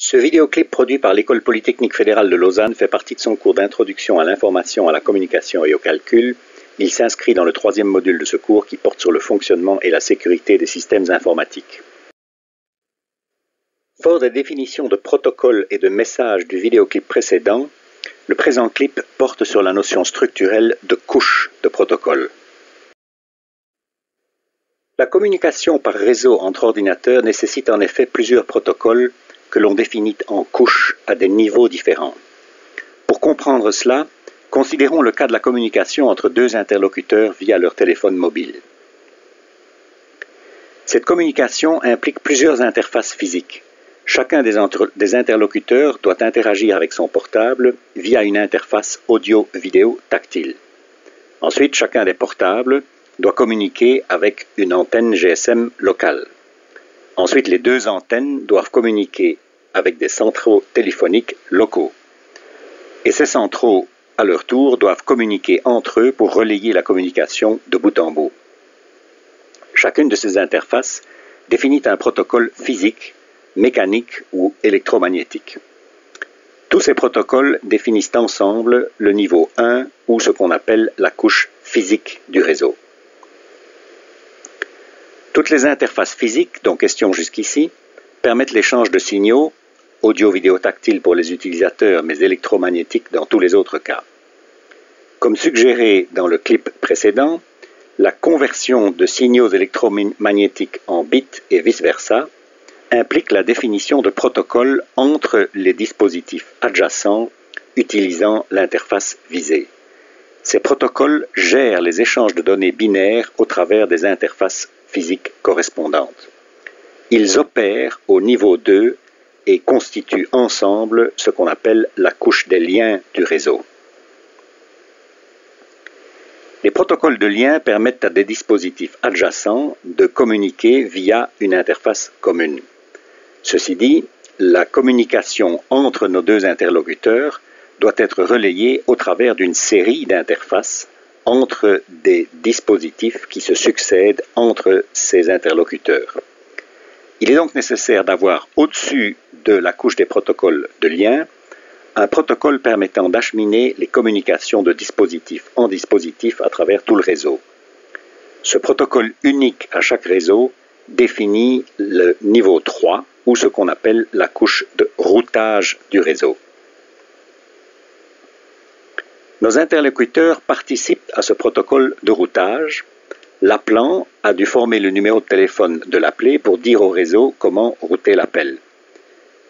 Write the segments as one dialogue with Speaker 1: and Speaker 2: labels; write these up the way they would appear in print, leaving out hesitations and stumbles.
Speaker 1: Ce vidéoclip produit par l'École polytechnique fédérale de Lausanne fait partie de son cours d'introduction à l'information, à la communication et au calcul. Il s'inscrit dans le 3e module de ce cours qui porte sur le fonctionnement et la sécurité des systèmes informatiques. Fort des définitions de protocole et de message du vidéoclip précédent, le présent clip porte sur la notion structurelle de couche de protocole. La communication par réseau entre ordinateurs nécessite en effet plusieurs protocoles que l'on définit en couches à des niveaux différents. Pour comprendre cela, considérons le cas de la communication entre deux interlocuteurs via leur téléphone mobile. Cette communication implique plusieurs interfaces physiques. Chacun des interlocuteurs doit interagir avec son portable via une interface audio-vidéo tactile. Ensuite, chacun des portables doit communiquer avec une antenne GSM locale. Ensuite, les deux antennes doivent communiquer avec des centraux téléphoniques locaux. Et ces centraux, à leur tour, doivent communiquer entre eux pour relayer la communication de bout en bout. Chacune de ces interfaces définit un protocole physique, mécanique ou électromagnétique. Tous ces protocoles définissent ensemble le niveau 1 ou ce qu'on appelle la couche physique du réseau. Toutes les interfaces physiques, dont question jusqu'ici, permettent l'échange de signaux, audio-vidéo tactile pour les utilisateurs mais électromagnétiques dans tous les autres cas. Comme suggéré dans le clip précédent, la conversion de signaux électromagnétiques en bits et vice-versa implique la définition de protocoles entre les dispositifs adjacents utilisant l'interface visée. Ces protocoles gèrent les échanges de données binaires au travers des interfaces physiques correspondantes. Ils opèrent au niveau 2 et constituent ensemble ce qu'on appelle la couche des liens du réseau. Les protocoles de lien permettent à des dispositifs adjacents de communiquer via une interface commune. Ceci dit, la communication entre nos deux interlocuteurs doit être relayée au travers d'une série d'interfaces entre des dispositifs qui se succèdent entre ces interlocuteurs. Il est donc nécessaire d'avoir au-dessus de la couche des protocoles de lien un protocole permettant d'acheminer les communications de dispositif en dispositif à travers tout le réseau. Ce protocole unique à chaque réseau définit le niveau 3 ou ce qu'on appelle la couche de routage du réseau. Nos interlocuteurs participent à ce protocole de routage. L'appelant a dû former le numéro de téléphone de l'appelé pour dire au réseau comment router l'appel.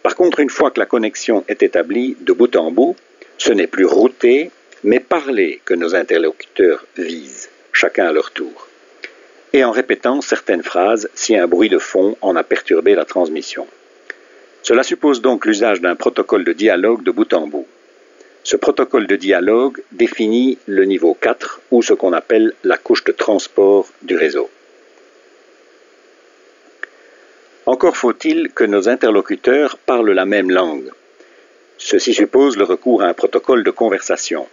Speaker 1: Par contre, une fois que la connexion est établie de bout en bout, ce n'est plus router, mais parler que nos interlocuteurs visent, chacun à leur tour, et en répétant certaines phrases si un bruit de fond en a perturbé la transmission. Cela suppose donc l'usage d'un protocole de dialogue de bout en bout. Ce protocole de dialogue définit le niveau 4 ou ce qu'on appelle la couche de transport du réseau. Encore faut-il que nos interlocuteurs parlent la même langue. Ceci suppose le recours à un protocole de conversation.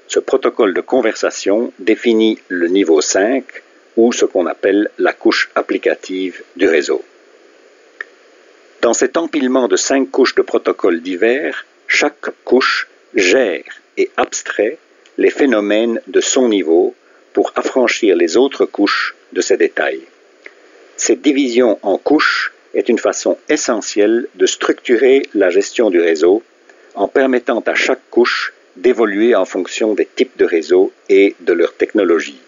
Speaker 1: Ce protocole de conversation définit le niveau 5 ou ce qu'on appelle la couche applicative du réseau. Dans cet empilement de 5 couches de protocoles divers, chaque couche gère et abstrait les phénomènes de son niveau pour affranchir les autres couches de ces détails. Cette division en couches est une façon essentielle de structurer la gestion du réseau en permettant à chaque couche d'évoluer en fonction des types de réseaux et de leur technologie.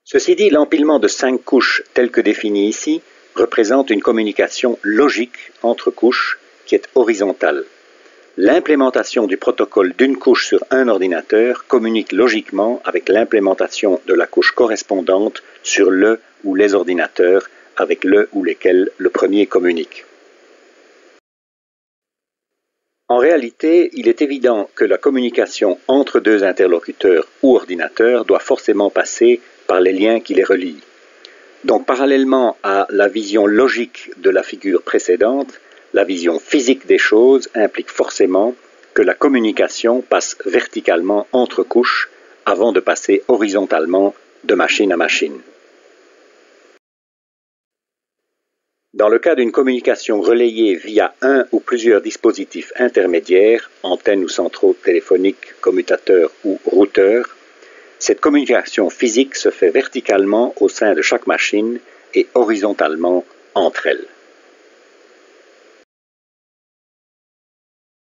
Speaker 1: Ceci dit, l'empilement de 5 couches tel que défini ici représente une communication logique entre couches qui est horizontale. L'implémentation du protocole d'une couche sur un ordinateur communique logiquement avec l'implémentation de la couche correspondante sur le ou les ordinateurs avec le ou lesquels le premier communique. En réalité, il est évident que la communication entre deux interlocuteurs ou ordinateurs doit forcément passer par les liens qui les relient. Donc, parallèlement à la vision logique de la figure précédente, la vision physique des choses implique forcément que la communication passe verticalement entre couches avant de passer horizontalement de machine à machine. Dans le cas d'une communication relayée via un ou plusieurs dispositifs intermédiaires, antennes ou centraux téléphoniques, commutateurs ou routeurs, cette communication physique se fait verticalement au sein de chaque machine et horizontalement entre elles.